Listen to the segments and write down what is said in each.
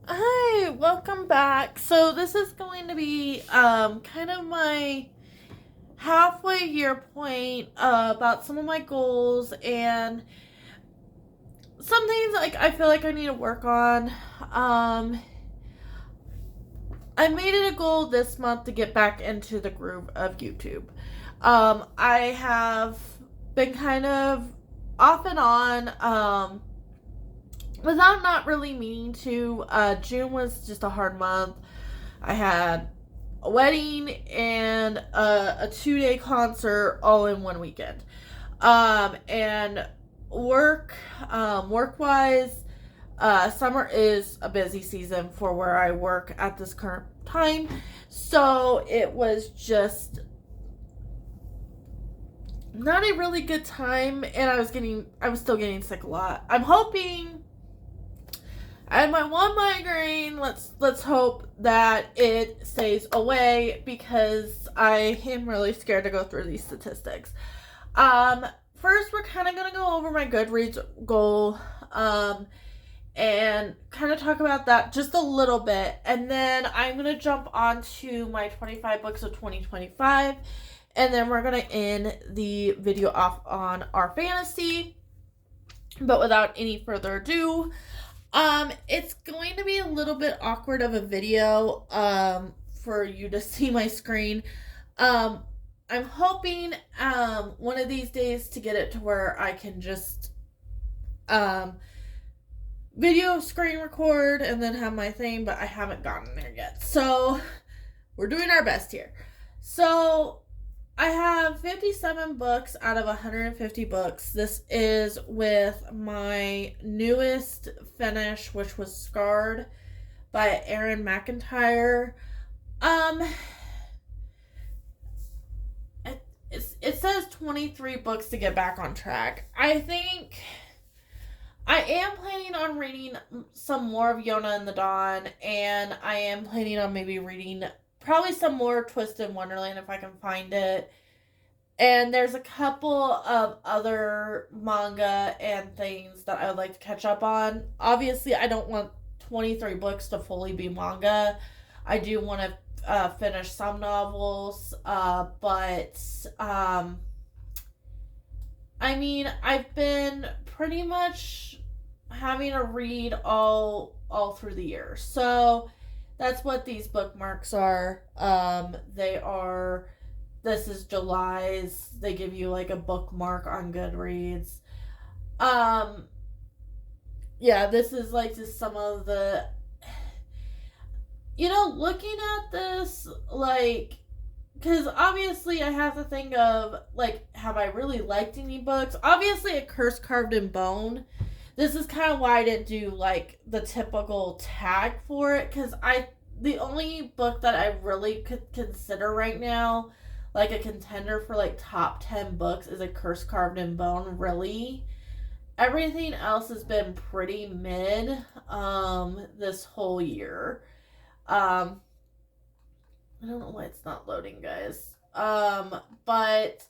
Hi, welcome back. So this is going to be kind of my halfway year point about some of my goals and some things like I feel like I need to work on. Um I made it a goal this month to get back into the groove of YouTube. I have been kind of off and on without not really meaning to. June was just a hard month. I had a wedding and a 2 day concert all in one weekend. And work wise, summer is a busy season for where I work at this current time. So it was just not a really good time, and I was still getting sick a lot. I'm hoping I had my one migraine. Let's hope that it stays away because I am really scared to go through these statistics. Um, First we're kind of gonna go over my Goodreads goal, and kind of talk about that just a little bit, and then I'm gonna jump onto my 25 books of 2025, and then we're gonna end the video off on our fantasy. But without any further ado, it's going to be a little bit awkward of a video, for you to see my screen. Um, I'm hoping, one of these days to get it to where I can just, um, video screen record and then have my thing, but I haven't gotten there yet. So, we're doing our best here. So, I have 57 books out of 150 books. This is with my newest finish, which was Scarred by Erin McIntyre. Um, it says 23 books to get back on track. I think I am planning on reading some more of Yona and the Dawn, and I am planning on maybe reading probably some more Twisted Wonderland if I can find it. And there's a couple of other manga and things that I would like to catch up on. Obviously, I don't want 23 books to fully be manga. I do want to finish some novels, but I mean, I've been pretty much having to read all through the year. So that's what these bookmarks are. They are, this is July's. They give you like a bookmark on Goodreads. Um yeah, this is like just some of the, looking at this, like, because obviously I have to think of, like, have I really liked any books? Obviously, A Curse Carved in Bone. This is kind of why I didn't do, like, the typical tag for it, because the only book that I really could consider right now, like, a contender for, like, top 10 books is A Curse Carved in Bone, really. Everything else has been pretty mid, this whole year. Um, I don't know why it's not loading, guys. But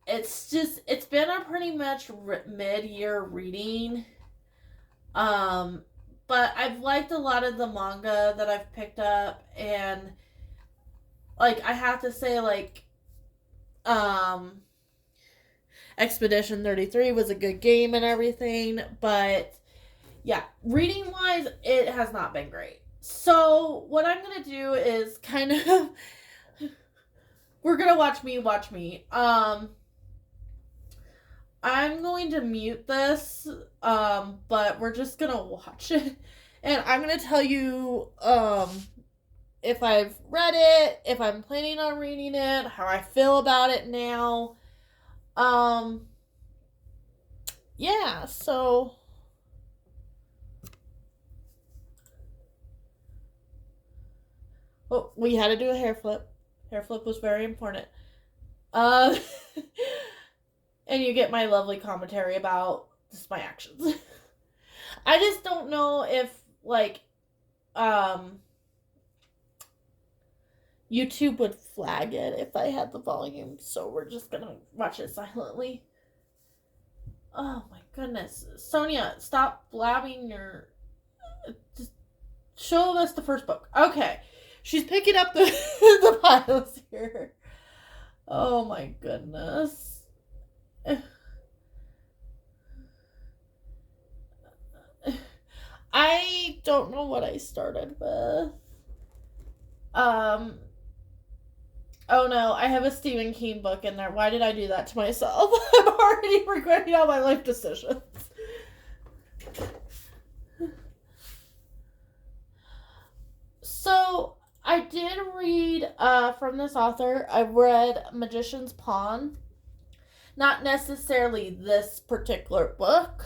it's been a pretty much mid-year reading. Um, but I've liked a lot of the manga that I've picked up, and like I have to say, like, um, Expedition 33 was a good game and everything, but yeah, reading wise, it has not been great. So what I'm gonna do is kind of we're gonna watch me. I'm going to mute this, but we're just gonna watch it, and I'm gonna tell you, if I've read it, if I'm planning on reading it, how I feel about it now. Um, yeah. So, oh, we had to do a hair flip. Hair flip was very important. Uh, and you get my lovely commentary about just my actions. I just don't know if, like, um YouTube would flag it if I had the volume, so we're just gonna watch it silently. Oh my goodness. Sonia, stop blabbing your Just show us the first book. Okay. She's picking up the, the piles here. Oh my goodness. I don't know what I started with. Oh no, I have a Stephen King book in there. Why did I do that to myself? I'm already regretting all my life decisions. So, I did read from this author. I read Magician's Pawn. Not necessarily this particular book.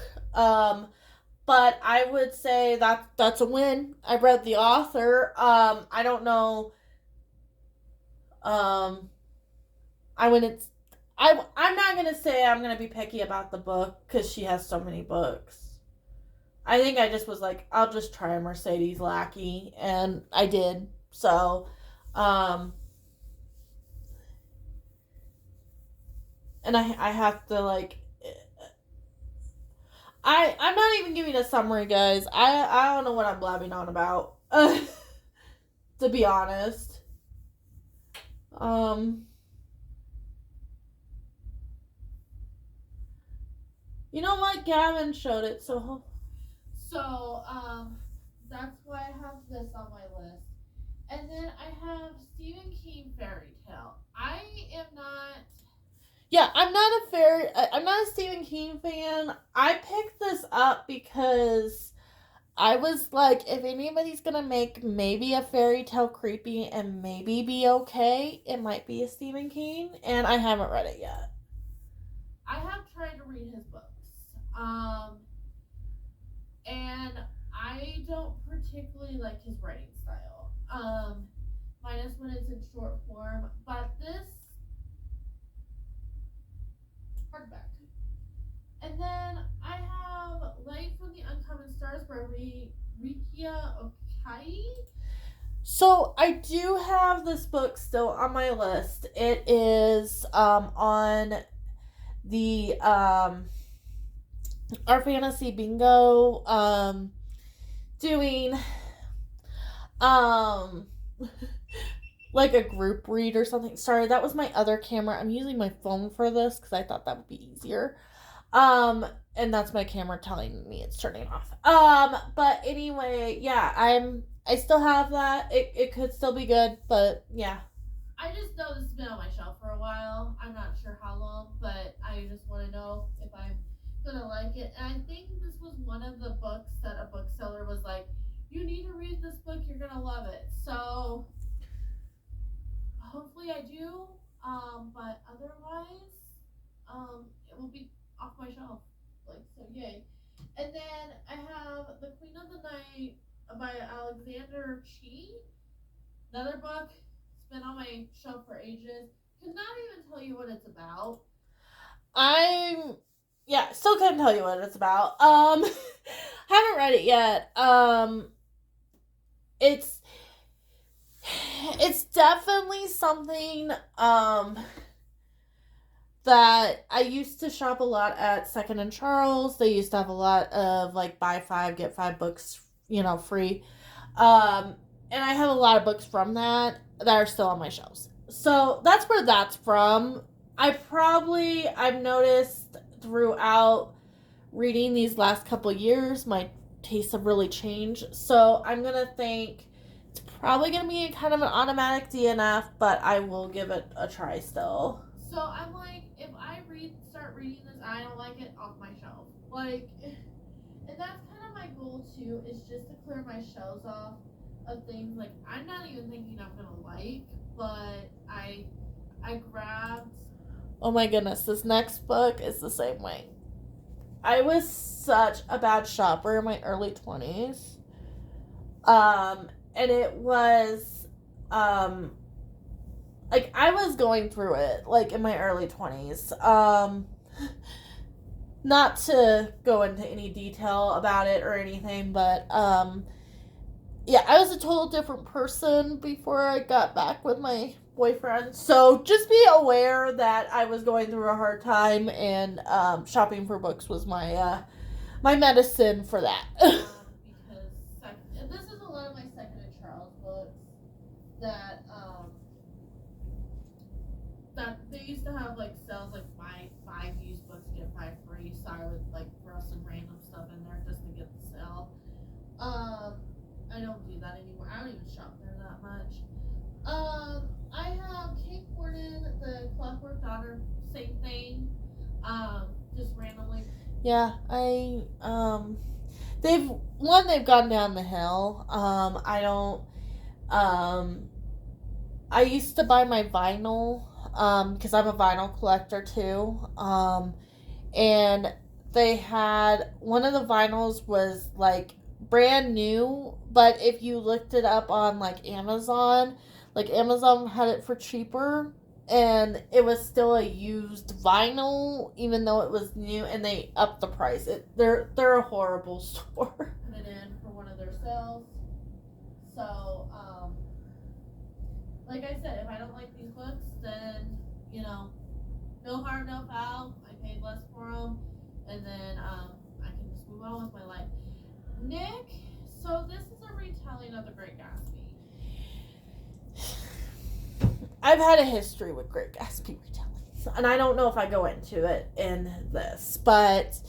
But I would say that's a win. I read the author. I don't know. I wouldn't. I'm not gonna say I'm gonna be picky about the book because she has so many books. I think I just was like, I'll just try a Mercedes Lackey, and I did. So, and I have to like. I'm not even giving a summary, guys. I don't know what I'm blabbing on about. To be honest. You know what? Gavin showed it, so that's why I have this on my list. And then I have Stephen King fairy tale. I am not. Yeah, I'm not a Stephen King fan. I picked this up because I was like, if anybody's gonna make maybe a fairy tale creepy and maybe be okay, it might be a Stephen King, and I haven't read it yet. I have tried to read his books. And I don't particularly like his writing style. Minus when it's in short form, but this hardback. And then I have Light from the Uncommon Stars by Rikia Okai. So I do have this book still on my list. It is on the Our Fantasy Bingo doing like a group read or something. Sorry, that was my other camera. I'm using my phone for this because I thought that would be easier. And that's my camera telling me it's turning off. But anyway, yeah, I still have that. It could still be good, but yeah. I just know this has been on my shelf for a while. I'm not sure how long, but I just want to know if I'm gonna like it. And I think this was one of the books that a bookseller was like, you need to read this book, you're gonna love it. So hopefully I do. But otherwise, it will be off my shelf. Like, so yay. And then I have The Queen of the Night by Alexander Chee. Another book. It's been on my shelf for ages. Could not even tell you what it's about. Still couldn't tell you what it's about. Haven't read it yet. It's definitely something that I used to shop a lot at Second and Charles. They used to have a lot of like buy 5 get 5 books, free. And I have a lot of books from that are still on my shelves. So that's where that's from. I've noticed throughout reading these last couple years, my tastes have really changed. So I'm going to think it's probably going to be kind of an automatic DNF, but I will give it a try still. So I'm like, if I start reading this, I don't like it, off my shelf. Like, and that's kind of my goal too, is just to clear my shelves off of things like I'm not even thinking I'm gonna like, but I grabbed. Oh my goodness, this next book is the same way. I was such a bad shopper in my early 20s. And it was like I was going through it like in my early 20s. Not to go into any detail about it or anything, but yeah, I was a total different person before I got back with my boyfriend. So just be aware that I was going through a hard time, and shopping for books was my my medicine for that. Because Second daughter, same thing. Just randomly. Yeah, they've gone down the hill. I don't, I used to buy my vinyl, because I'm a vinyl collector too. And they had one of the vinyls was like brand new, but if you looked it up on like Amazon had it for cheaper, and it was still a used vinyl even though it was new, and they upped the price. They're a horrible store. Put it in for one of their sales. So, like I said, if I don't like these books, then no harm, no foul. I paid less for them, and then I can just move on with my life. Nick, so this is a retelling of The Great Gatsby. I've had a history with Great Gatsby retellings, and I don't know if I go into it in this, but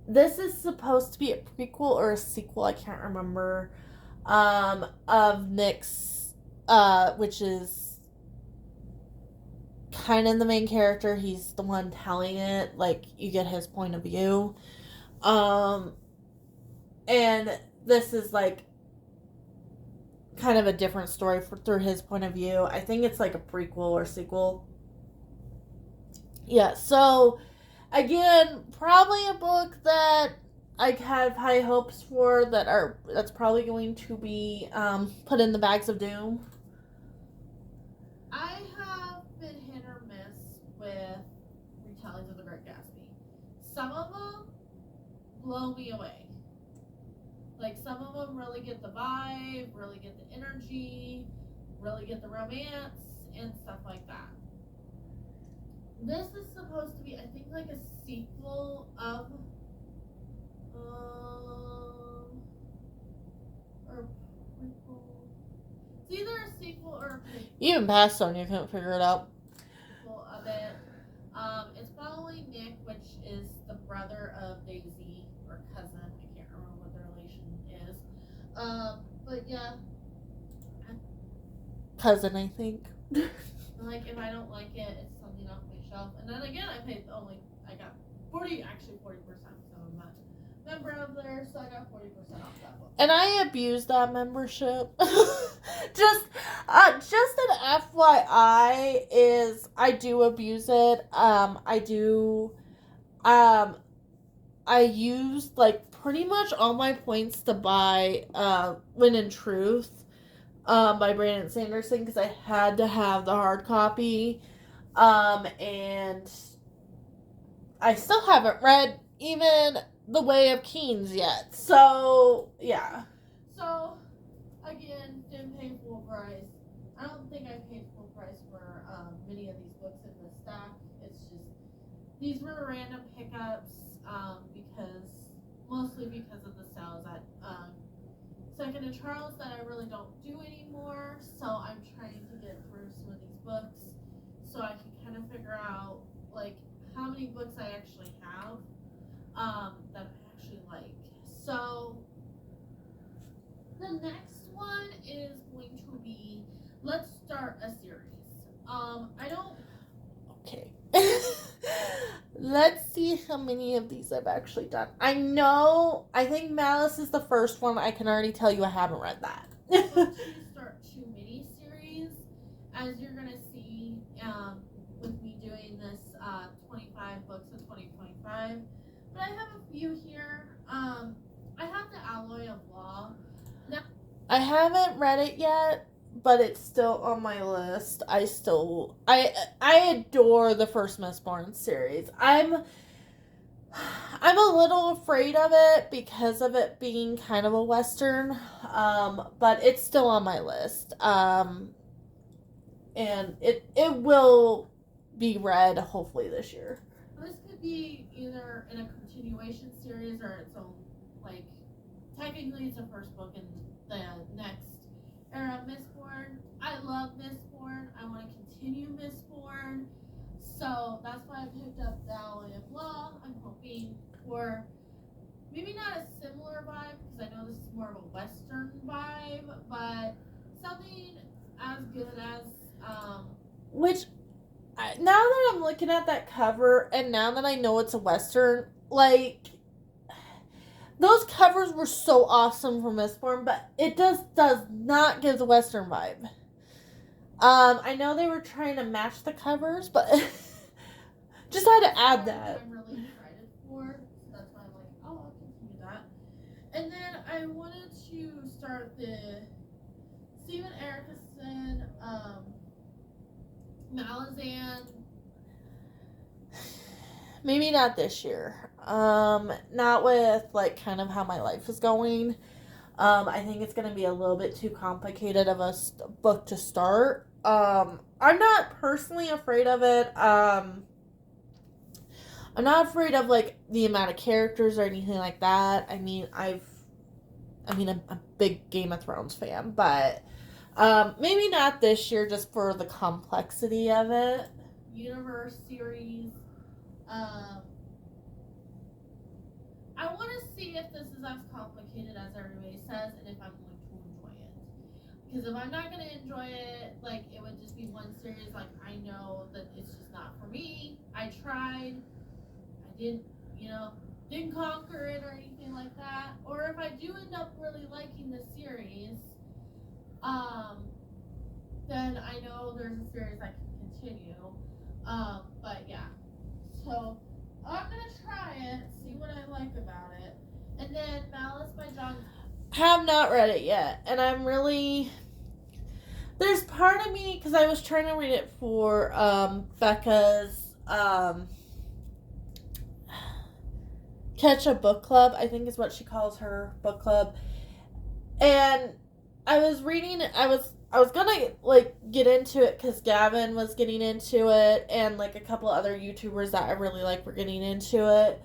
this is supposed to be a prequel or a sequel, I can't remember, of Nick's, which is kind of the main character. He's the one telling it, like, you get his point of view. And this is, like, kind of a different story through his point of view. I think it's, like, a prequel or sequel. Yeah, so, again, probably a book that I have high hopes for that's probably going to be put in the bags of doom. I have been hit or miss with retellings of The Great Gatsby. Some of them blow me away. Like, some of them really get the vibe, really get the energy, really get the romance, and stuff like that. This is supposed to be, I think, like a sequel of, or prequel. It's either a sequel or a prequel. Even past Sonya couldn't figure it out. Sequel of it. It's following Nick, which is the brother of Daisy, or cousin. I can't remember what the relation is. But yeah. Cousin, I think. Like, if I don't like it, it's something off my shelf. And then again, I got 40%, so I'm a member of there, so I got 40% off that book. And I abuse that membership. just an FYI is I do abuse it. I used, like, pretty much all my points to buy When in Truth by Brandon Sanderson, because I had to have the hard copy. And I still haven't read even The Way of Kings yet. So, yeah. So, again, didn't pay full price. I don't think I paid full price for many of these books in the stack. It's just, these were random pickups mostly because of the sales at Second and Charles that I really don't do anymore. So I'm trying to get through some of these books so I can kind of figure out, like, how many books I actually have that I actually like. So the next one is going to be, let's start a series. Okay. Let's see how many of these I've actually done. I think Malice is the first one. I can already tell you I haven't read that. I'm going to start 2 mini-series, as you're going to see with me doing this 25 books in 2025. But I have a few here. I have The Alloy of Law. Now, I haven't read it yet, but it's still on my list. I adore the first Mistborn series. I'm a little afraid of it because of it being kind of a Western, but it's still on my list. And it will be read hopefully this year. This could be either in a continuation series or its own, like, technically it's the first book in the next era of Mistborn. I love Mistborn. I want to continue Mistborn. So that's why I picked up The Alloy of Law. I'm hoping for maybe not a similar vibe, because I know this is more of a Western vibe, but something as good as Which, now that I'm looking at that cover, and now that I know it's a Western, like, those covers were so awesome for Mistborn, but it does not give the Western vibe. I know they were trying to match the covers, but just had to add that. I'm really excited for, so that's why I'm like, oh, I'll continue that. And then I wanted to start the Steven Erikson, Malazan. Maybe not this year. Not with like kind of how my life is going. I think it's gonna be a little bit too complicated of a book to start. I'm not personally afraid of it. I'm not afraid of like the amount of characters or anything like that. I'm a big Game of Thrones fan, but maybe not this year just for the complexity of it. Universe series. I want to see if this is as complicated as everybody says, and if I'm going to enjoy it. Because if I'm not going to enjoy it, like, it would just be one series, like, I know that it's just not for me. I tried. I didn't conquer it or anything like that. Or if I do end up really liking the series, then I know there's a series I can continue. But yeah. So I'm gonna try it, see what I like about it. And then Malice by John. Have not read it yet, and I'm really. There's part of me, because I was trying to read it for Becca's Catch a Book Club, I think is what she calls her book club. And I was reading it, I was gonna like get into it because Gavin was getting into it, and like a couple other YouTubers that I really like were getting into it.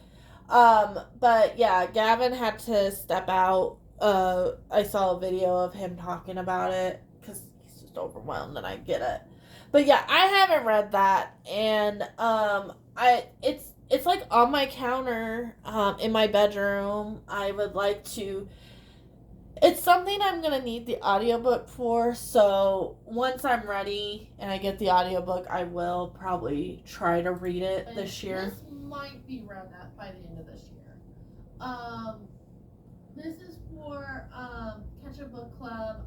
But yeah, Gavin had to step out. I saw a video of him talking about it because he's just overwhelmed, and I get it. But yeah, I haven't read that, and it's like on my counter in my bedroom. I would like to. It's something I'm going to need the audiobook for, so once I'm ready and I get the audiobook, I will probably try to read it this year. This might be read by the end of this year. This is for Catch a Book Club.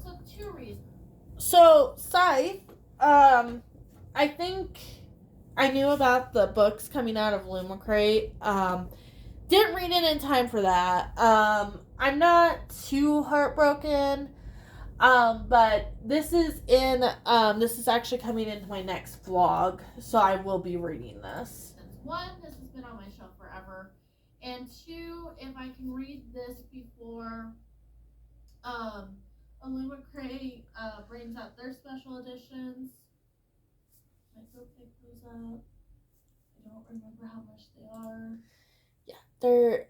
So two reasons. So, Scythe, I think I knew about the books coming out of Lumacrate. Didn't read it in time for that. I'm not too heartbroken. But this is actually coming into my next vlog, so I will be reading this. One, this has been on my shelf forever. And two, if I can read this before Illumicrate brings out their special editions. I go pick those up. I don't remember how much they are. Yeah, they're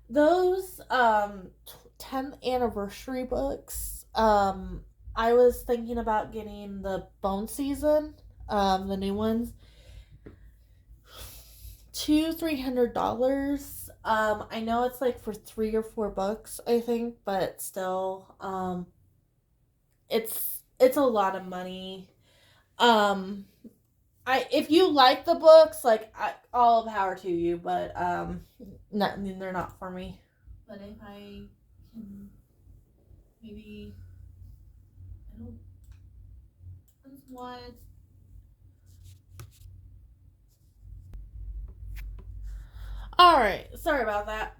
those 10th anniversary books. I was thinking about getting the Bone Season, the new ones. $200-$300. I know it's like for 3 or 4 books, I think, but still, it's a lot of money. If you like the books, like all power to you, but they're not for me. But if I can, maybe this one. All right, sorry about that.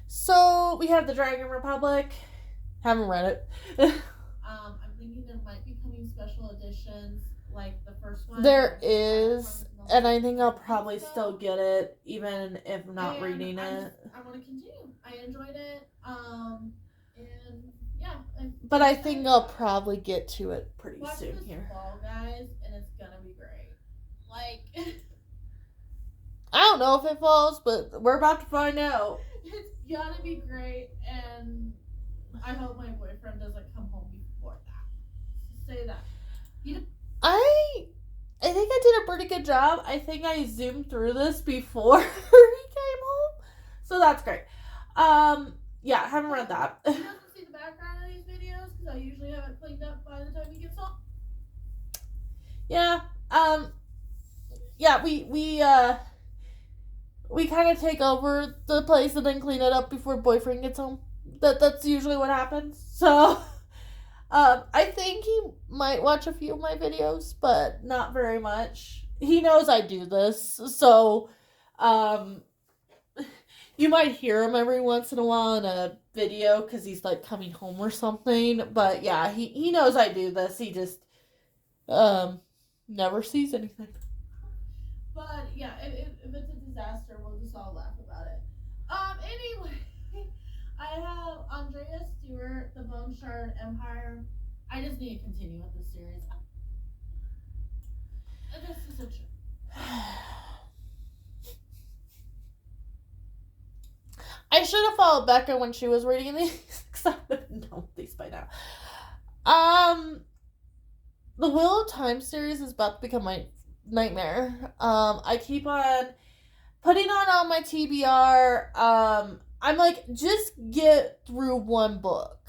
So we have the Dragon Republic. Haven't read it. I'm thinking there might be coming special editions like the first one. There is, and I think I'll probably still get it, even if not reading it. I want to continue. I enjoyed it. And yeah. But I think I'll probably get to it pretty soon this here. fall, guys, and it's gonna be great. Like. I don't know if it falls, but we're about to find out. It's gonna be great, and I hope my boyfriend doesn't come home before that. Say that. I think I did a pretty good job. I think I zoomed through this before he came home, so that's great. yeah, I haven't read that. He doesn't see the background of these videos because I usually have it cleaned up by the time he gets home. Yeah. Yeah, we kind of take over the place and then clean it up before boyfriend gets home. That's usually what happens. So, I think he might watch a few of my videos, but not very much. He knows I do this, so, you might hear him every once in a while in a video because he's like coming home or something. But yeah, he knows I do this. He just never sees anything. But yeah, if it's a disaster, we'll just all laugh about it. Anyway, I have Andrea Stewart, The Bone Shard Empire. I just need to continue with this series. This is a joke. I should have followed Becca when she was reading these, because I would have known these by now. The Wheel of Time series is about to become my nightmare. I keep on putting on my TBR. I'm like, just get through one book.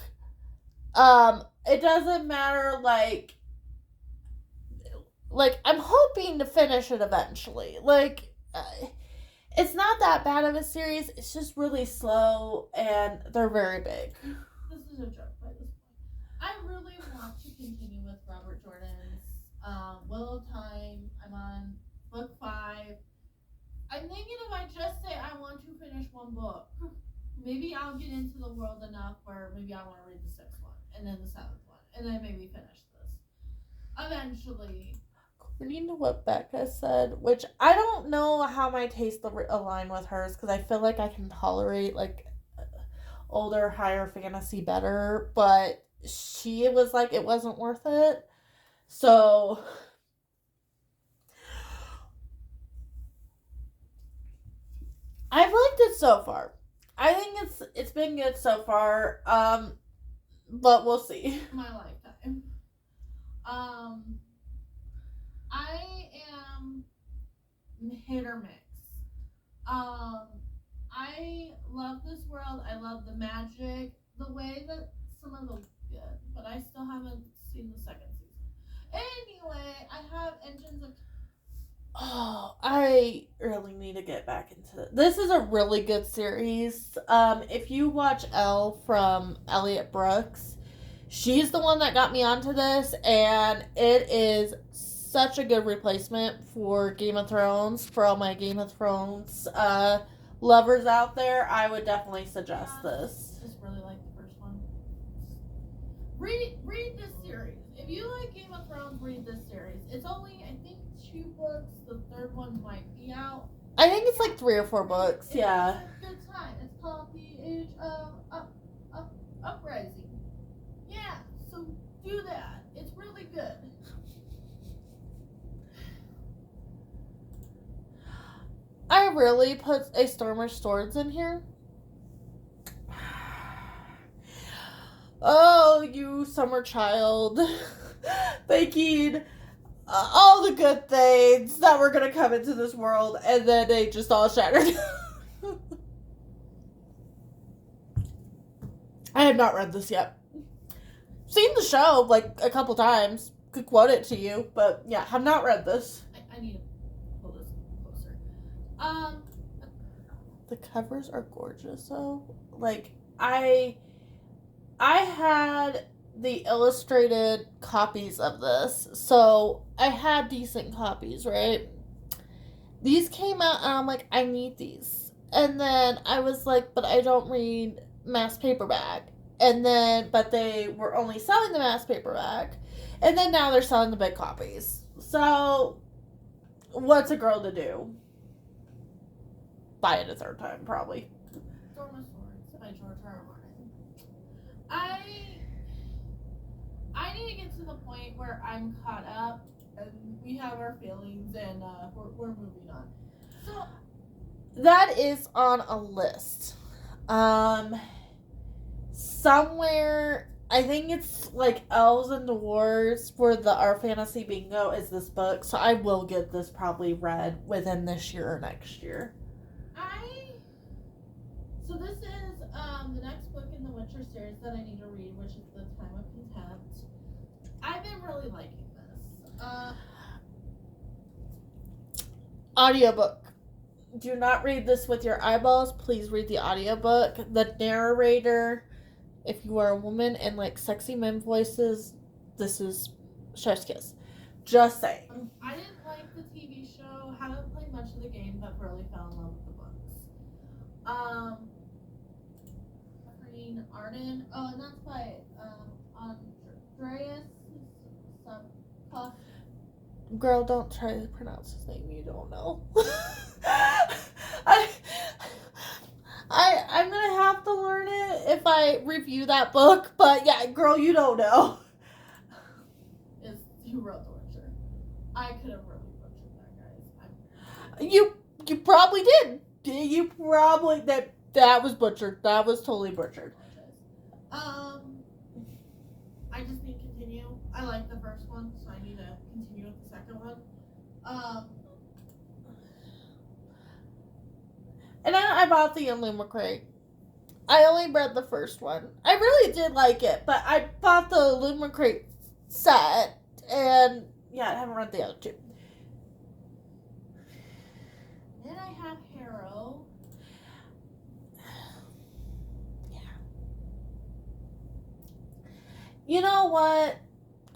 It doesn't matter, like I'm hoping to finish it eventually. It's not that bad of a series. It's just really slow, and they're very big. This is a joke by this point. I really want to continue with Robert Jordan's Wheel of Time. I'm on book 5. I'm thinking if I just say I want to finish one book, maybe I'll get into the world enough where maybe I want to read the 6th one, and then the 7th one, and then maybe finish this. Eventually. According to what Becca said, which I don't know how my tastes align with hers, because I feel like I can tolerate older, higher fantasy better, but she was like it wasn't worth it. So I've liked it so far. I think it's been good so far. But we'll see. My lifetime. I am hit or mix. I love this world. I love the magic. The way that some of the good, but I still haven't seen the 2nd season. Anyway, I have Engines of. Oh, I really need to get back into it. This is a really good series. If you watch Elle from Elliot Brooks, she's the one that got me onto this, and it is such a good replacement for Game of Thrones. For all my Game of Thrones lovers out there, I would definitely suggest this. I just really like the first one. Read this series. If you like Game of Thrones, read this series. It's only, I think, 2 books. The 3rd one might be out. I think it's like 3 or 4 books. Yeah. It's a good time. It's called The Age of Uprising. Yeah, so do that. It's really good. I really put A Storm of Swords in here. Oh, you summer child. Thinking all the good things that were going to come into this world, and then they just all shattered. I have not read this yet. Seen the show like a couple times. Could quote it to you, but yeah, have not read this. I need to pull this closer. The covers are gorgeous, though. I had the illustrated copies of this, so I had decent copies, right? These came out, and I'm like, I need these. And then I was like, but I don't read mass paperback. And then, but they were only selling the mass paperback. And then now they're selling the big copies. So, what's a girl to do? Buy it a 3rd time, probably. Storm of Swords by George R. R. Martin. I need to get to the point where I'm caught up and we have our feelings and we're moving on. So that is on a list. Somewhere, I think it's like Elves and Dwarves for the Our Fantasy Bingo is this book, so I will get this probably read within this year or next year. So this is The next book in the Witcher series that I need to read, which is The Time of Contempt. I've been really liking this. Audiobook. Do not read this with your eyeballs. Please read the audiobook. The narrator, if you are a woman and like sexy men voices, this is chef's kiss. Just saying. I didn't like the TV show, haven't played much of the game, but really fell in love with the books. Green Arden. Oh, and that's by Andreas Sapkowski. Girl, don't try to pronounce his name. You don't know. I'm gonna have to learn it if I review that book. But yeah, girl, you don't know. Is who wrote The Witcher? I could have really butchered that, guys. You probably did. You probably that was butchered. That was totally butchered. I just need to continue. I like the first one, so I need to continue with the second one. And I bought the Illumicrate. I only read the first one. I really did like it, but I bought the Illumicrate set, and yeah, I haven't read the other two. Then I have Harrow. Yeah. You know what?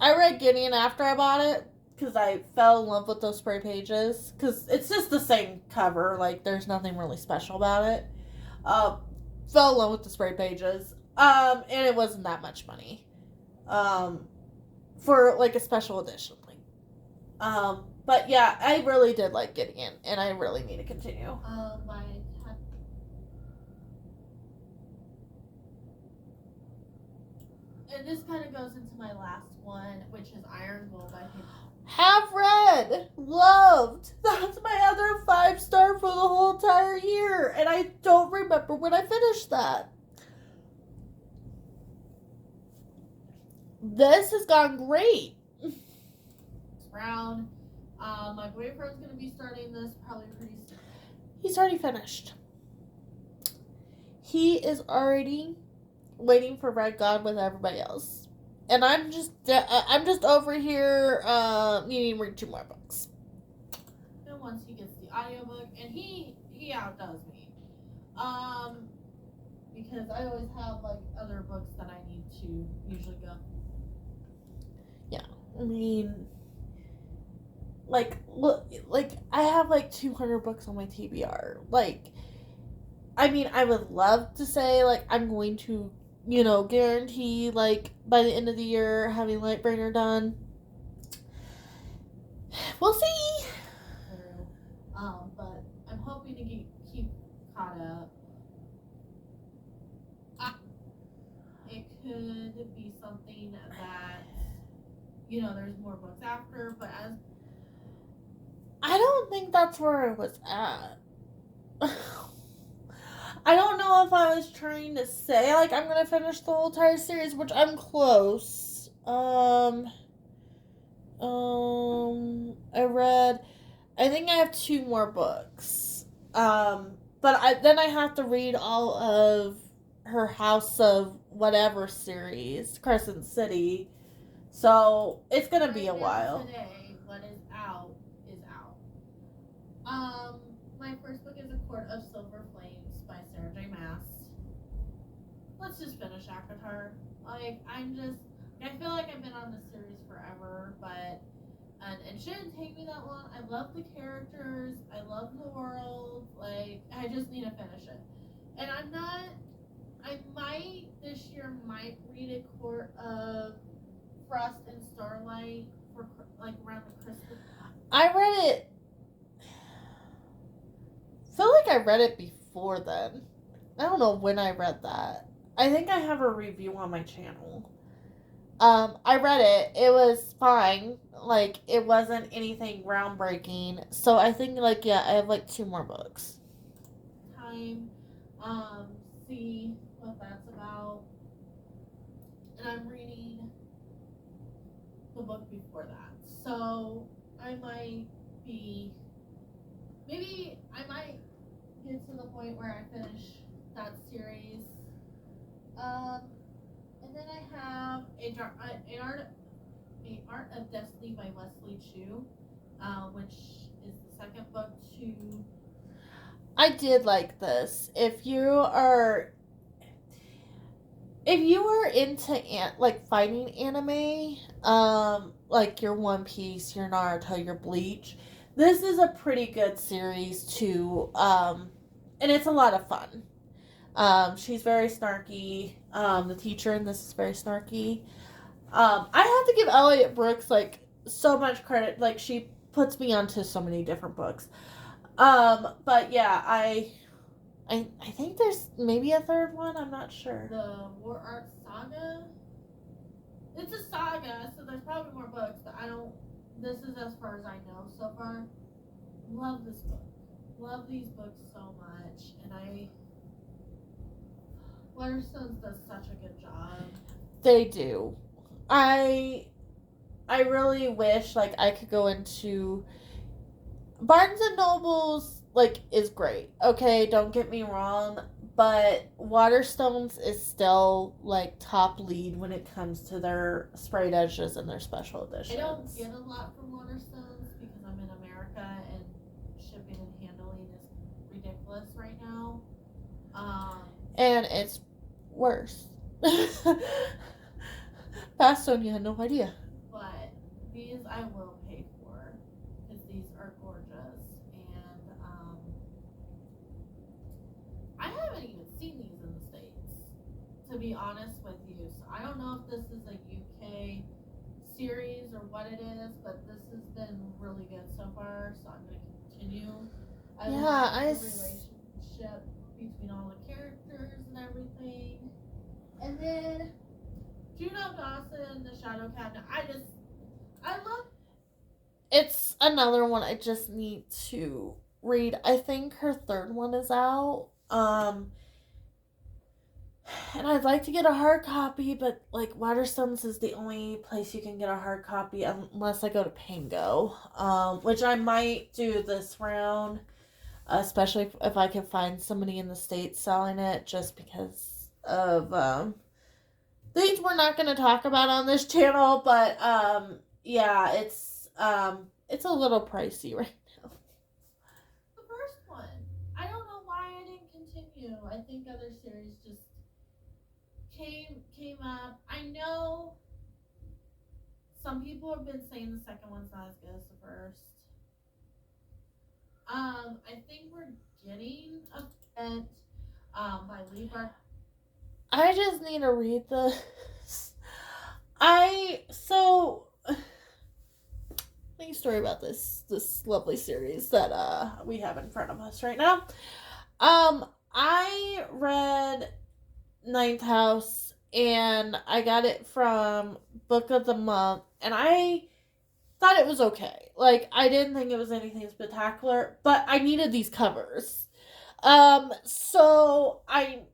I read Gideon after I bought it because I fell in love with those spray pages. Because it's just the same cover. Like, there's nothing really special about it. Fell in love with the spray pages. And it wasn't that much money. For, like, a special edition. But yeah, I really did like Gideon. And I really need to continue. And this kind of goes into my last one, which is Iron Will by him. Have read, loved. That's my other 5-star for the whole entire year, and I don't remember when I finished that. This has gone great. Brown. My boyfriend's gonna be starting this probably pretty soon. He's already finished. He is already waiting for Red God with everybody else. And I'm just over here needing to read 2 more books. And once he gets the audiobook, and he outdoes me. Because I always have like other books that I need to usually go. Yeah. I mean, like I have like 200 books on my TBR. Like, I mean, I would love to say like I'm going to, guarantee like by the end of the year having Lightbringer done. We'll see. But I'm hoping to keep caught up. It could be something that there's more books after, but as I don't think that's where I was at. I don't know if I was trying to say like I'm gonna finish the whole entire series, which I'm close. I think I have 2 more books. But I have to read all of her House of Whatever series, Crescent City. So it's gonna be a while. Today, what is out is out. My first book is A Court of Silver Flames by Sarah J. Maas. Let's just finish ACOTAR. Like, I feel like I've been on this series forever, but it shouldn't take me that long. I love the characters. I love the world. Like, I just need to finish it. And this year might read A Court of Frost and Starlight for like around the Christmas. I read it. I feel like I read it before then. I don't know when I read that. I think I have a review on my channel. I read it. It was fine. Like, it wasn't anything groundbreaking. So I think, like, yeah, I have like 2 more books. Time, see what that's about. And I'm reading the book before that. So I might get to the point where I finish that series And then I have A Art of Destiny by Wesley Chu, which is the second book to. I did like this. If you are into like fighting anime, like your One Piece, your Naruto, your Bleach, this is a pretty good series to and it's a lot of fun. She's very snarky. The teacher in this is very snarky. I have to give Elliot Brooks like so much credit. Like she puts me onto so many different books. But yeah, I think there's maybe a third one. I'm not sure. The War Art Saga. It's a saga, so there's probably more books, but I don't. This is as far as I know so far. Love this book. Love these books so much, and Waterstones does such a good job. They do. I really wish like I could go into Barnes and Noble's like is great. Okay, don't get me wrong, but Waterstones is still like top lead when it comes to their sprayed edges and their special editions. I don't get a lot from Waterstones because I'm in America and shipping and handling is ridiculous right now. And it's worse. Faststone, you had no idea. But these I will pay for because these are gorgeous, and I haven't even seen these in the States, to be honest with you. So I don't know if this is a UK series or what it is, but this has been really good so far. So I'm going to continue. I love the relationship between all the characters and everything. And then Juno Dawson, The Shadow Cabinet. I love. It's another one I just need to read. I think her third one is out. And I'd like to get a hard copy, but like Waterstones is the only place you can get a hard copy unless I go to Pango, which I might do this round, especially if I can find somebody in the States selling it, just because of things we're not going to talk about on this channel. But yeah, it's a little pricey right now. The first one, I don't know why I didn't continue. I think other series just came up. I know some people have been saying the second one's not as good as the first. I think we're getting a bit by Lee Bar. I just need to read this. Funny story about this lovely series that we have in front of us right now. I read Ninth House and I got it from Book of the Month, and I thought it was okay. Like I didn't think it was anything spectacular, but I needed these covers. So I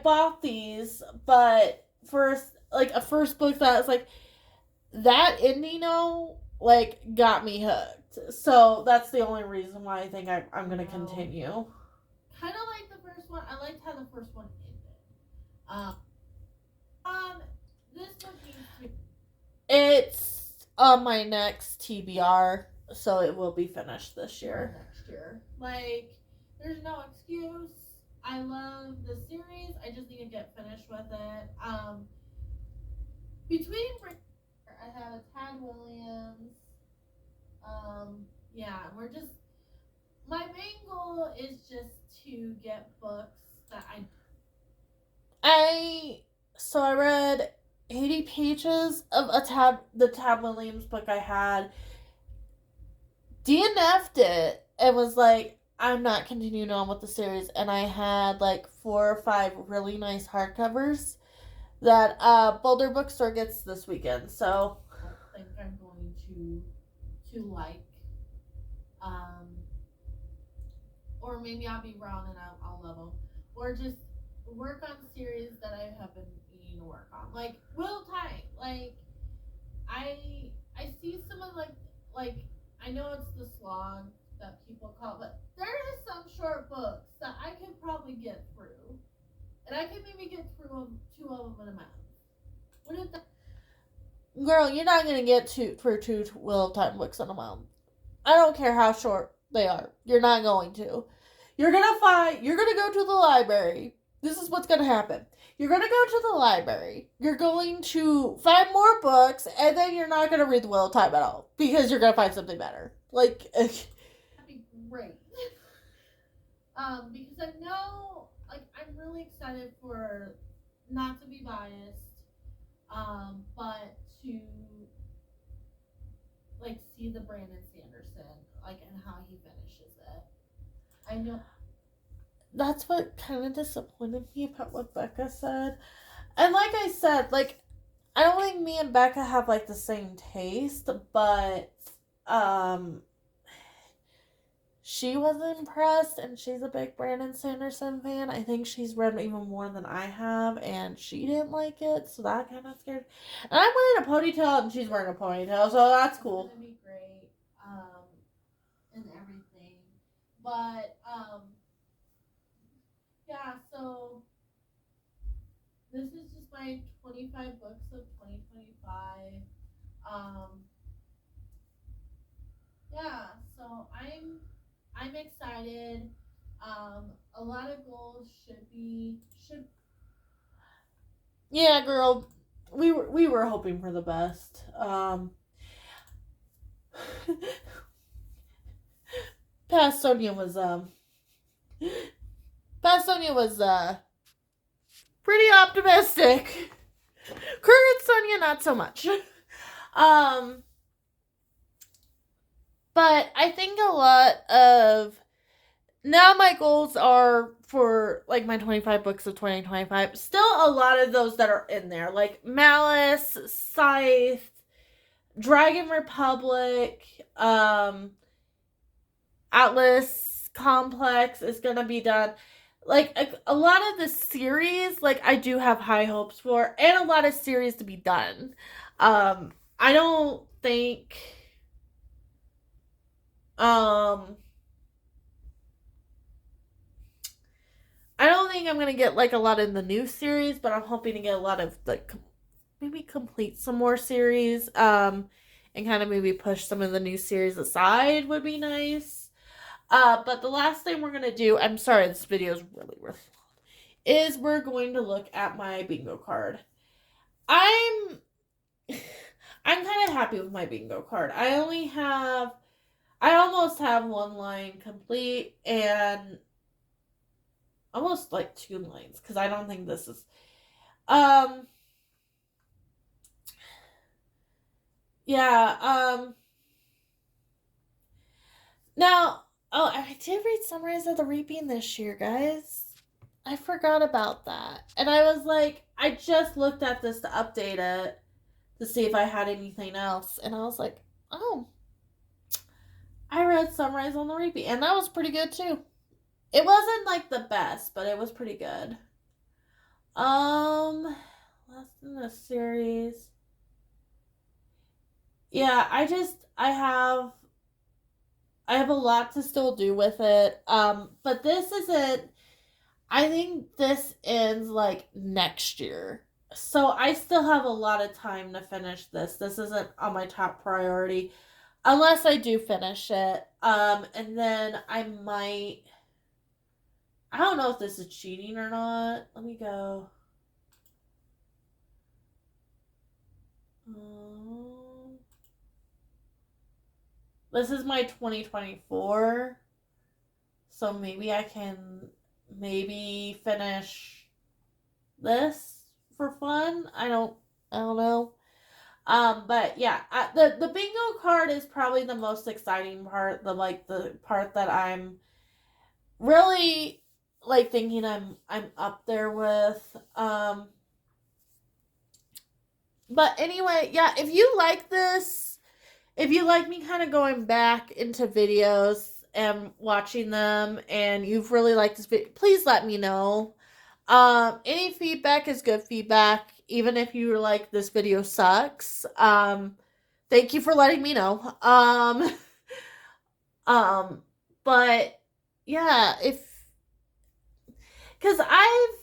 bought these, but first like a first book that was like that Indino like got me hooked. So that's the only reason why I think I'm gonna continue. Kind of like the first one. I liked how the first one ended. This book needs to be. It's on my next TBR, so it will be finished this year. Next year, like there's no excuse. I love the series. I just need to get finished with it. Between I have a Tad Williams. Yeah, we're just. My main goal is just to get books that I read 80 pages of the Tad Williams book I had. DNF'd it and was like, I'm not continuing on with the series, and I had like 4 or 5 really nice hardcovers that Boulder Bookstore gets this weekend. So I think I'm going to like, or maybe I'll be wrong and I'll love them, or just work on series that I have been meaning to work on, like Will Time. Like I see some of like I know it's the slog that people call, but there is some short books that I could probably get through, And I can maybe get through 2 of them in a month. What if that? Girl, you're not gonna get through 2 Wheel of Time books in a month. I don't care how short they are. You're not going to. You're gonna go to the library. This is what's gonna happen. You're gonna go to the library. You're going to find more books, and then you're not gonna read the Wheel of Time at all because you're gonna find something better. Like, that'd be great. Because I know, like, I'm really excited for, not to be biased, but to, like, see the Brandon Sanderson, like, and how he finishes it. I know. That's what kind of disappointed me about what Becca said. And like I said, like, I don't think me and Becca have, like, the same taste, but, she was impressed, and she's a big Brandon Sanderson fan. I think she's read even more than I have, and she didn't like it, so that kind of scared. And I'm wearing a ponytail, and she's wearing a ponytail, so that's cool. It's gonna be great, and everything, but yeah. So this is just my 25 books of 2025. Yeah. So I'm excited. A lot of goals should. Yeah, girl, we were hoping for the best. Past Sonia was pretty optimistic. Current Sonia, not so much. But I think a lot of now my goals are for, like, my 25 books of 2025. Still a lot of those that are in there, like Malice, Scythe, Dragon Republic, Atlas Complex is gonna be done. Like, a lot of the series, like, I do have high hopes for, and a lot of series to be done. I don't think I'm gonna get, like, a lot in the new series, but I'm hoping to get a lot of, like, maybe complete some more series, and kind of maybe push some of the new series aside would be nice. But the last thing we're gonna do, I'm sorry, this video is really long, is we're going to look at my bingo card. I'm kind of happy with my bingo card. I almost have 1 line complete and almost, like, 2 lines, because I don't think this is, yeah, now, oh, I did read Sunrise of the Reaping this year, guys. I forgot about that. And I was like, I just looked at this to update it to see if I had anything else. And I was like, oh, I read Sunrise on the Reaping. And that was pretty good, too. It wasn't, like, the best, but it was pretty good. Last in the series. Yeah, I have a lot to still do with it. But this isn't, I think this ends, like, next year. So I still have a lot of time to finish this. This isn't on my top priority. Unless I do finish it. And then I don't know if this is cheating or not. Let me go. This is my 2024. So maybe I can finish this for fun. I don't know. But yeah, the bingo card is probably the most exciting part. The part that I'm really, like, thinking I'm up there with. But anyway, yeah, if you like this, if you like me kind of going back into videos and watching them, and you've really liked this video, please let me know. Any feedback is good feedback, even if you were like, this video sucks. Thank you for letting me know. But yeah, because I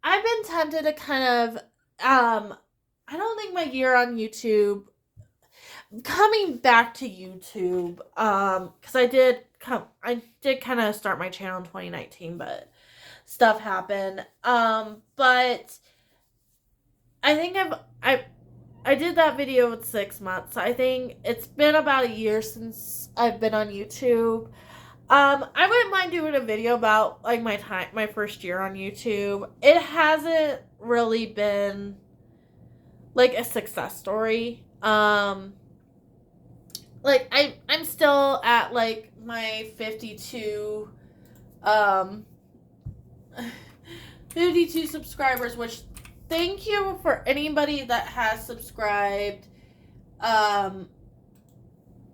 I've been tempted to kind of I don't think my year on YouTube, coming back to YouTube, because I did kind of start my channel in 2019, but stuff happened. But I think I did that video with 6 months. I think it's been about a year since I've been on YouTube. I wouldn't mind doing a video about like my first year on YouTube. It hasn't really been like a success story. Like I'm still at like my 52 52 subscribers, which thank you for anybody that has subscribed.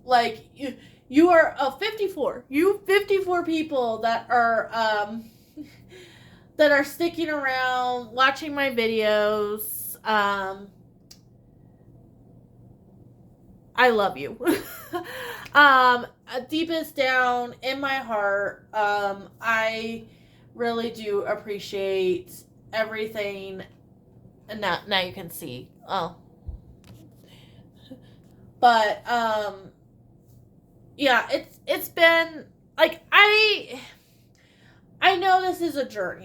Like you are 54. You 54 people that are that are sticking around watching my videos. I love you. Deepest down in my heart, I really do appreciate everything. And now you can see. Oh. But yeah, it's been like I know this is a journey.